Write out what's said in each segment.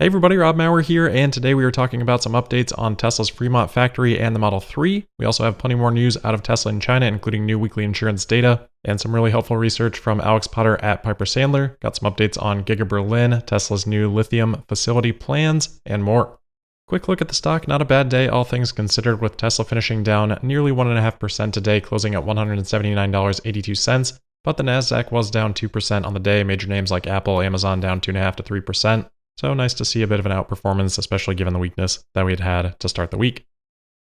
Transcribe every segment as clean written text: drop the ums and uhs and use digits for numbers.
Hey everybody, Rob Maurer here, and today we are talking about some updates on Tesla's Fremont factory and the Model 3. We also have plenty more news out of Tesla in China, including new weekly insurance data, and some really helpful research from Alex Potter at Piper Sandler. Got some updates on Giga Berlin, Tesla's new lithium facility plans, and more. Quick look at the stock, not a bad day, all things considered, with Tesla finishing down nearly 1.5% today, closing at $179.82. But the Nasdaq was down 2% on the day, major names like Apple, Amazon down 2.5% to 3%. So nice to see a bit of an outperformance, especially given the weakness that we had to start the week.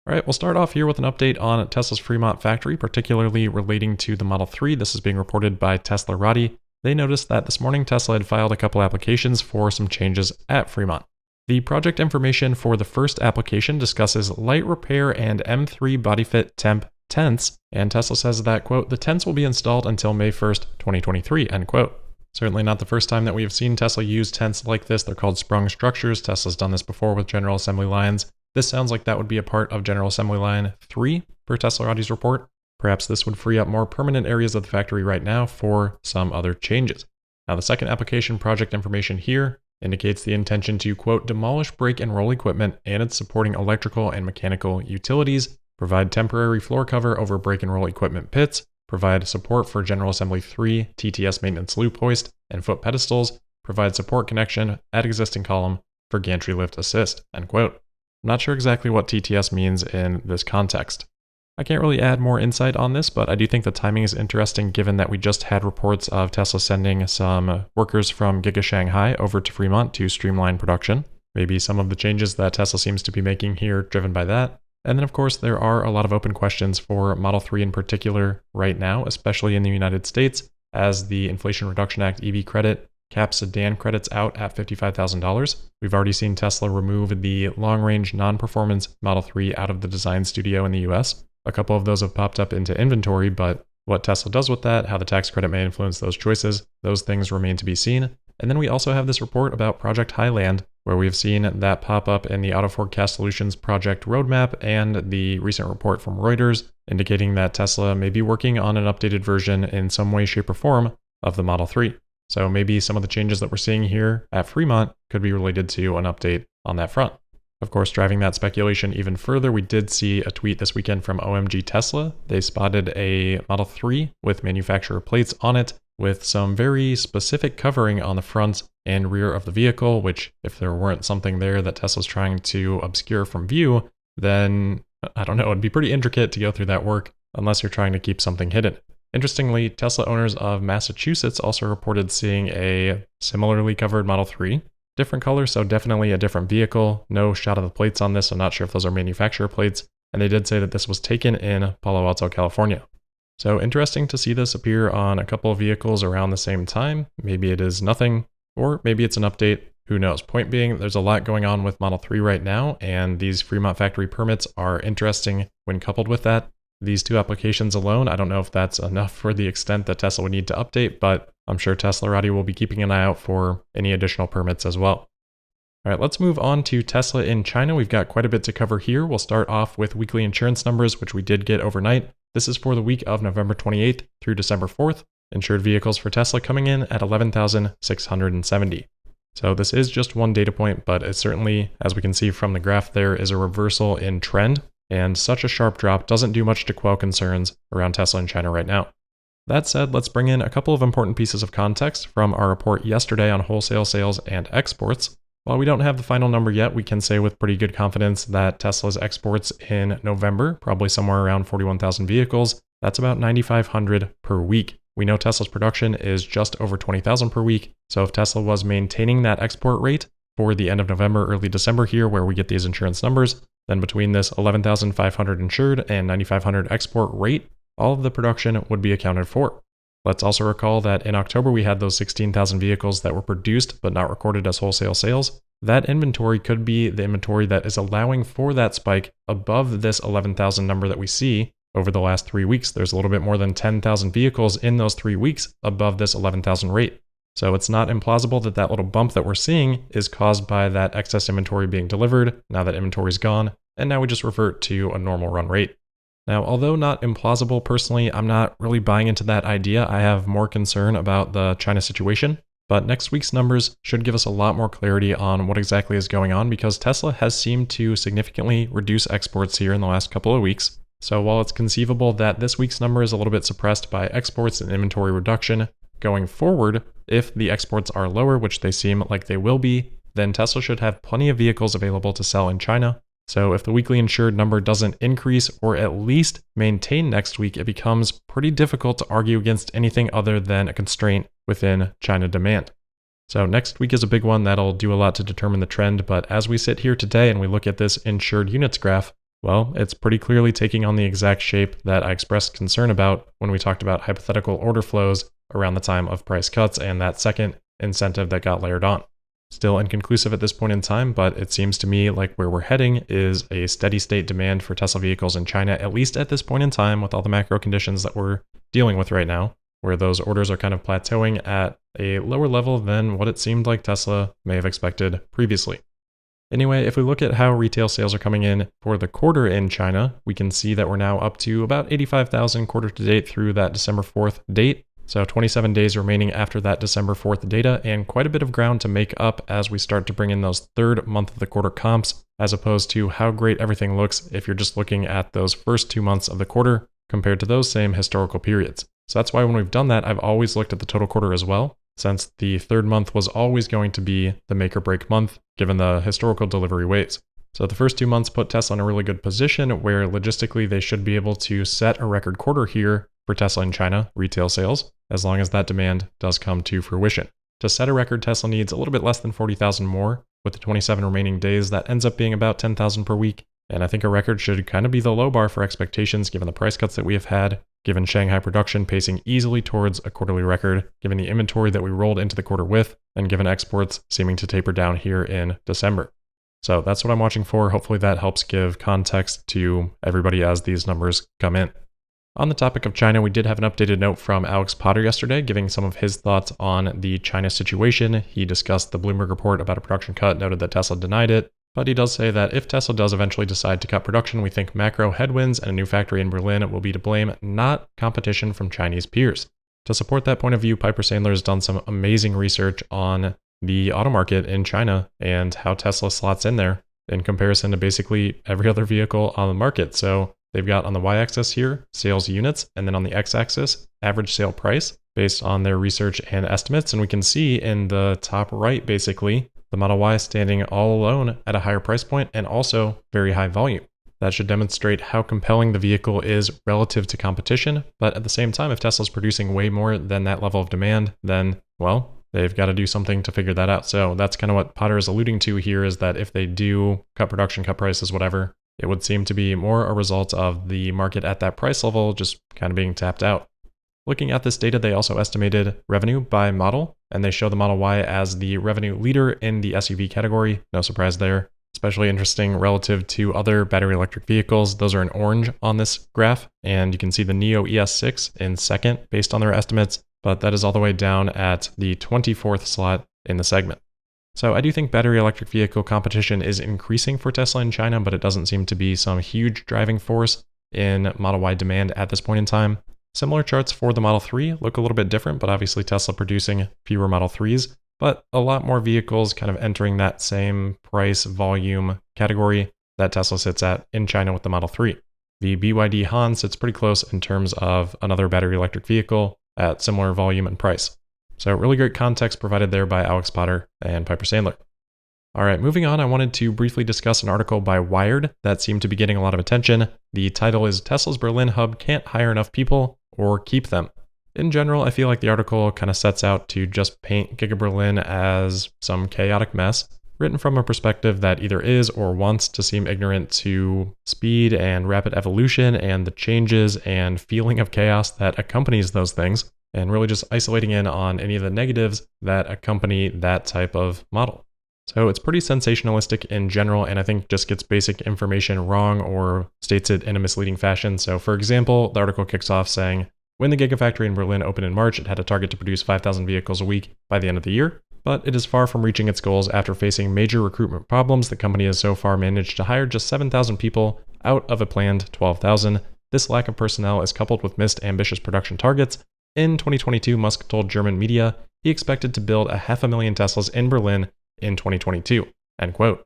All right, we'll start off here with an update on Tesla's Fremont factory, particularly relating to the Model 3. This is being reported by TSLA. They noticed that this morning Tesla had filed a couple applications for some changes at Fremont. The project information for the first application discusses light repair and M3 body fit temp tents, and Tesla says that, quote, the tents will be installed until May 1st, 2023, end quote. Certainly not the first time that we have seen Tesla use tents like this. They're called sprung structures. Tesla's done this before with General Assembly lines. This sounds like that would be a part of General Assembly line 3 per TSLA's report. Perhaps this would free up more permanent areas of the factory right now for some other changes. Now the second application project information here indicates the intention to, quote, demolish brake and roll equipment and its supporting electrical and mechanical utilities, provide temporary floor cover over brake and roll equipment pits, provide support for General Assembly 3 TTS maintenance loop hoist and foot pedestals, provide support connection at existing column for gantry lift assist, end quote. I'm not sure exactly what TTS means in this context. I can't really add more insight on this, but I do think the timing is interesting given that we just had reports of Tesla sending some workers from Giga Shanghai over to Fremont to streamline production. Maybe some of the changes that Tesla seems to be making here driven by that. And then, of course, there are a lot of open questions for Model 3 in particular right now, especially in the United States, as the Inflation Reduction Act EV credit caps sedan credits out at $55,000. We've already seen Tesla remove the long-range non-performance Model 3 out of the design studio in the US. A couple of those have popped up into inventory, but what Tesla does with that, how the tax credit may influence those choices, those things remain to be seen. And then we also have this report about Project Highland, where we've seen that pop up in the Auto Forecast Solutions project roadmap and the recent report from Reuters indicating that Tesla may be working on an updated version in some way, shape, or form of the Model 3. So maybe some of the changes that we're seeing here at Fremont could be related to an update on that front. Of course, driving that speculation even further, we did see a tweet this weekend from OMG Tesla. They spotted a Model 3 with manufacturer plates on it, with some very specific covering on the front and rear of the vehicle, which if there weren't something there that Tesla's trying to obscure from view, then I don't know, it'd be pretty intricate to go through that work unless you're trying to keep something hidden. Interestingly, Tesla owners of Massachusetts also reported seeing a similarly covered Model 3. Different color, so definitely a different vehicle. No shot of the plates on this, I'm not sure if those are manufacturer plates. And they did say that this was taken in Palo Alto, California. So interesting to see this appear on a couple of vehicles around the same time. Maybe it is nothing, or maybe it's an update. Who knows? Point being, there's a lot going on with Model 3 right now, and these Fremont factory permits are interesting when coupled with that. These two applications alone, I don't know if that's enough for the extent that Tesla would need to update, but I'm sure TSLA will be keeping an eye out for any additional permits as well. All right, let's move on to Tesla in China. We've got quite a bit to cover here. We'll start off with weekly insurance numbers, which we did get overnight. This is for the week of November 28th through December 4th. Insured vehicles for Tesla coming in at 11,670. So this is just one data point, but it certainly, as we can see from the graph there, is a reversal in trend. And such a sharp drop doesn't do much to quell concerns around Tesla in China right now. That said, let's bring in a couple of important pieces of context from our report yesterday on wholesale sales and exports. While we don't have the final number yet, we can say with pretty good confidence that Tesla's exports in November, probably somewhere around 41,000 vehicles, that's about 9,500 per week. We know Tesla's production is just over 20,000 per week, so if Tesla was maintaining that export rate for the end of November, early December here, where we get these insurance numbers, then between this 11,500 insured and 9,500 export rate, all of the production would be accounted for. Let's also recall that in October we had those 16,000 vehicles that were produced but not recorded as wholesale sales. That inventory could be the inventory that is allowing for that spike above this 11,000 number that we see over the last 3 weeks. There's a little bit more than 10,000 vehicles in those 3 weeks above this 11,000 rate. So it's not implausible that that little bump that we're seeing is caused by that excess inventory being delivered. Now that inventory is gone, and now we just revert to a normal run rate. Now, although not implausible, personally, I'm not really buying into that idea. I have more concern about the China situation. But next week's numbers should give us a lot more clarity on what exactly is going on because Tesla has seemed to significantly reduce exports here in the last couple of weeks. So while it's conceivable that this week's number is a little bit suppressed by exports and inventory reduction, going forward, if the exports are lower, which they seem like they will be, then Tesla should have plenty of vehicles available to sell in China. So if the weekly insured number doesn't increase or at least maintain next week, it becomes pretty difficult to argue against anything other than a constraint within China demand. So next week is a big one that'll do a lot to determine the trend, but as we sit here today and we look at this insured units graph, well, it's pretty clearly taking on the exact shape that I expressed concern about when we talked about hypothetical order flows around the time of price cuts and that second incentive that got layered on. Still inconclusive at this point in time, but it seems to me like where we're heading is a steady state demand for Tesla vehicles in China, at least at this point in time with all the macro conditions that we're dealing with right now, where those orders are kind of plateauing at a lower level than what it seemed like Tesla may have expected previously. Anyway, if we look at how retail sales are coming in for the quarter in China, we can see that we're now up to about 85,000 quarter to date through that December 4th date. So 27 days remaining after that December 4th data and quite a bit of ground to make up as we start to bring in those third month of the quarter comps, as opposed to how great everything looks if you're just looking at those first 2 months of the quarter compared to those same historical periods. So that's why when we've done that, I've always looked at the total quarter as well, since the third month was always going to be the make or break month, given the historical delivery weights. So the first 2 months put Tesla in a really good position where logistically they should be able to set a record quarter here for Tesla in China retail sales, as long as that demand does come to fruition. To set a record, Tesla needs a little bit less than 40,000 more. With the 27 remaining days, that ends up being about 10,000 per week. And I think a record should kind of be the low bar for expectations given the price cuts that we have had, given Shanghai production pacing easily towards a quarterly record, given the inventory that we rolled into the quarter with, and given exports seeming to taper down here in December. So that's what I'm watching for. Hopefully that helps give context to everybody as these numbers come in. On the topic of China, we did have an updated note from Alex Potter yesterday, giving some of his thoughts on the China situation. He discussed the Bloomberg report about a production cut, noted that Tesla denied it, but he does say that if Tesla does eventually decide to cut production, we think macro headwinds and a new factory in Berlin will be to blame, not competition from Chinese peers. To support that point of view, Piper Sandler has done some amazing research on the auto market in China and how Tesla slots in there in comparison to basically every other vehicle on the market. So they've got on the y-axis here, sales units, and then on the x-axis, average sale price based on their research and estimates. And we can see in the top right, basically, the Model Y standing all alone at a higher price point and also very high volume. That should demonstrate how compelling the vehicle is relative to competition. But at the same time, if Tesla's producing way more than that level of demand, then, well, they've got to do something to figure that out. So that's kind of what Potter is alluding to here, is that if they do cut production, cut prices, whatever, it would seem to be more a result of the market at that price level just kind of being tapped out. Looking at this data, they also estimated revenue by model, and they show the Model Y as the revenue leader in the SUV category. No surprise there. Especially interesting relative to other battery electric vehicles. Those are in orange on this graph, and you can see the Neo ES6 in second based on their estimates, but that is all the way down at the 24th slot in the segment. So I do think battery electric vehicle competition is increasing for Tesla in China, but it doesn't seem to be some huge driving force in Model Y demand at this point in time. Similar charts for the Model 3 look a little bit different, but obviously Tesla producing fewer Model 3s, but a lot more vehicles kind of entering that same price volume category that Tesla sits at in China with the Model 3. The BYD Han sits pretty close in terms of another battery electric vehicle at similar volume and price. So really great context provided there by Alex Potter and Piper Sandler. All right, moving on, I wanted to briefly discuss an article by Wired that seemed to be getting a lot of attention. The title is Tesla's Berlin hub can't hire enough people or keep them. In general, I feel like the article kind of sets out to just paint Giga Berlin as some chaotic mess, written from a perspective that either is or wants to seem ignorant to speed and rapid evolution and the changes and feeling of chaos that accompanies those things, and really just isolating in on any of the negatives that accompany that type of model. So it's pretty sensationalistic in general, and I think just gets basic information wrong or states it in a misleading fashion. So for example, the article kicks off saying, when the Gigafactory in Berlin opened in March, it had a target to produce 5,000 vehicles a week by the end of the year, but it is far from reaching its goals after facing major recruitment problems. The company has so far managed to hire just 7,000 people out of a planned 12,000. This lack of personnel is coupled with missed ambitious production targets In 2022, Musk told German media he expected to build 500,000 Teslas in Berlin in 2022, end quote.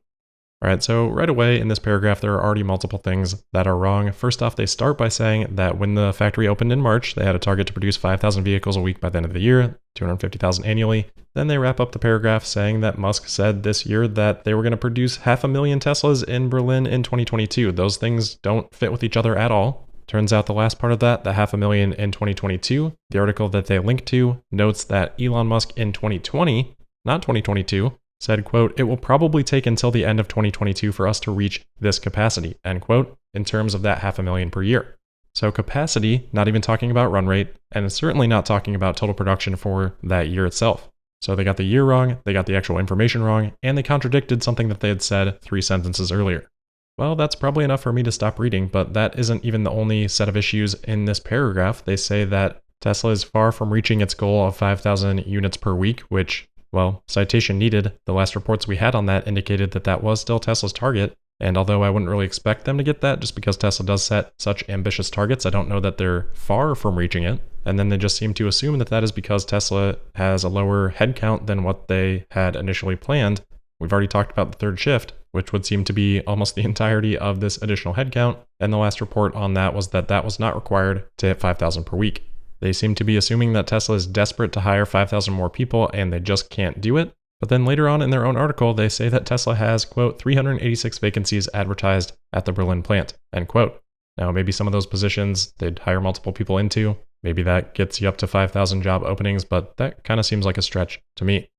All right, so right away in this paragraph, there are already multiple things that are wrong. First off, they start by saying that when the factory opened in March, they had a target to produce 5,000 vehicles a week by the end of the year, 250,000 annually. Then they wrap up the paragraph saying that Musk said this year that they were going to produce 500,000 Teslas in Berlin in 2022. Those things don't fit with each other at all. Turns out the last part of that, the 500,000 in 2022, the article that they link to notes that Elon Musk in 2020, not 2022, said, quote, "It will probably take until the end of 2022 for us to reach this capacity," end quote, in terms of that 500,000 per year. So capacity, not even talking about run rate, and it's certainly not talking about total production for that year itself. So they got the year wrong, they got the actual information wrong, and they contradicted something that they had said 3 sentences earlier. Well, that's probably enough for me to stop reading, but that isn't even the only set of issues in this paragraph. They say that Tesla is far from reaching its goal of 5,000 units per week, which, well, citation needed. The last reports we had on that indicated that that was still Tesla's target. And although I wouldn't really expect them to get that just because Tesla does set such ambitious targets, I don't know that they're far from reaching it. And then they just seem to assume that that is because Tesla has a lower headcount than what they had initially planned. We've already talked about the third shift, which would seem to be almost the entirety of this additional headcount. And the last report on that was that that was not required to hit 5,000 per week. They seem to be assuming that Tesla is desperate to hire 5,000 more people and they just can't do it. But then later on in their own article, they say that Tesla has, quote, 386 vacancies advertised at the Berlin plant, end quote. Now, maybe some of those positions they'd hire multiple people into. Maybe that gets you up to 5,000 job openings, but that kind of seems like a stretch to me.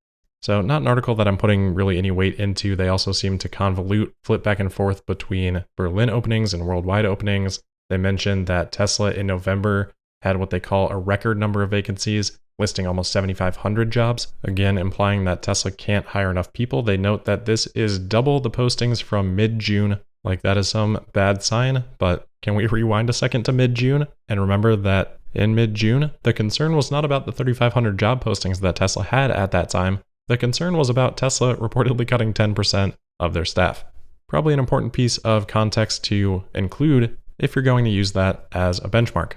So not an article that I'm putting really any weight into. They also seem to convolute, flip back and forth between Berlin openings and worldwide openings. They mentioned that Tesla in November had what they call a record number of vacancies, listing almost 7,500 jobs, again implying that Tesla can't hire enough people. They note that this is double the postings from mid-June. Like that is some bad sign, but can we rewind a second to mid-June and remember that in mid-June, the concern was not about the 3,500 job postings that Tesla had at that time. The concern was about Tesla reportedly cutting 10% of their staff. Probably an important piece of context to include if you're going to use that as a benchmark.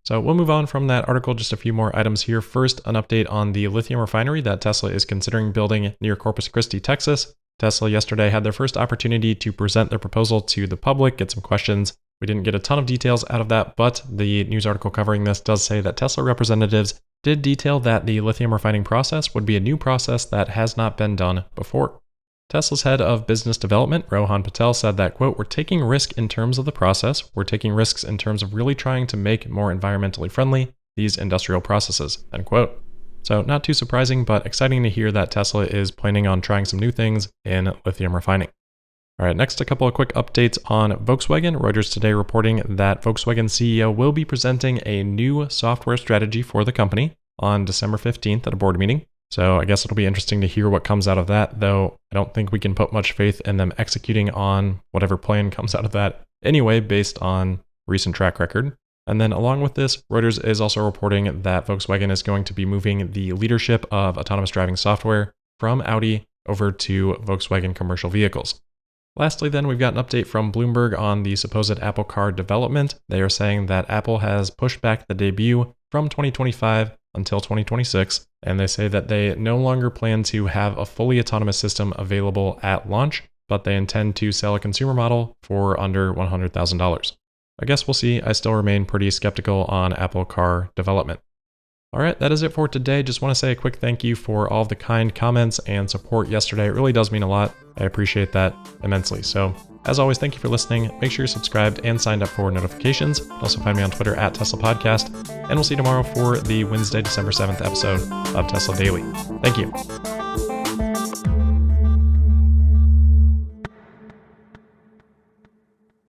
So we'll move on from that article, just a few more items here. First, an update on the lithium refinery that Tesla is considering building near Corpus Christi, Texas. Tesla yesterday had their first opportunity to present their proposal to the public, get some questions. We didn't get a ton of details out of that, but the news article covering this does say that Tesla representatives did detail that the lithium refining process would be a new process that has not been done before. Tesla's head of business development, Rohan Patel, said that, quote, "We're taking risk in terms of the process. We're taking risks in terms of really trying to make more environmentally friendly these industrial processes," end quote. So not too surprising, but exciting to hear that Tesla is planning on trying some new things in lithium refining. All right, next, a couple of quick updates on Volkswagen. Reuters today reporting that Volkswagen CEO will be presenting a new software strategy for the company on December 15th at a board meeting. So I guess it'll be interesting to hear what comes out of that, though I don't think we can put much faith in them executing on whatever plan comes out of that anyway, based on recent track record. And then along with this, Reuters is also reporting that Volkswagen is going to be moving the leadership of autonomous driving software from Audi over to Volkswagen commercial vehicles. Lastly, then, we've got an update from Bloomberg on the supposed Apple Car development. They are saying that Apple has pushed back the debut from 2025 until 2026, and they say that they no longer plan to have a fully autonomous system available at launch, but they intend to sell a consumer model for under $100,000. I guess we'll see. I still remain pretty skeptical on Apple Car development. All right, that is it for today. Just want to say a quick thank you for all of the kind comments and support yesterday. It really does mean a lot. I appreciate that immensely. So as always, thank you for listening. Make sure you're subscribed and signed up for notifications. You can also find me on Twitter at Tesla Podcast. And we'll see you tomorrow for the Wednesday, December 7th episode of Tesla Daily. Thank you.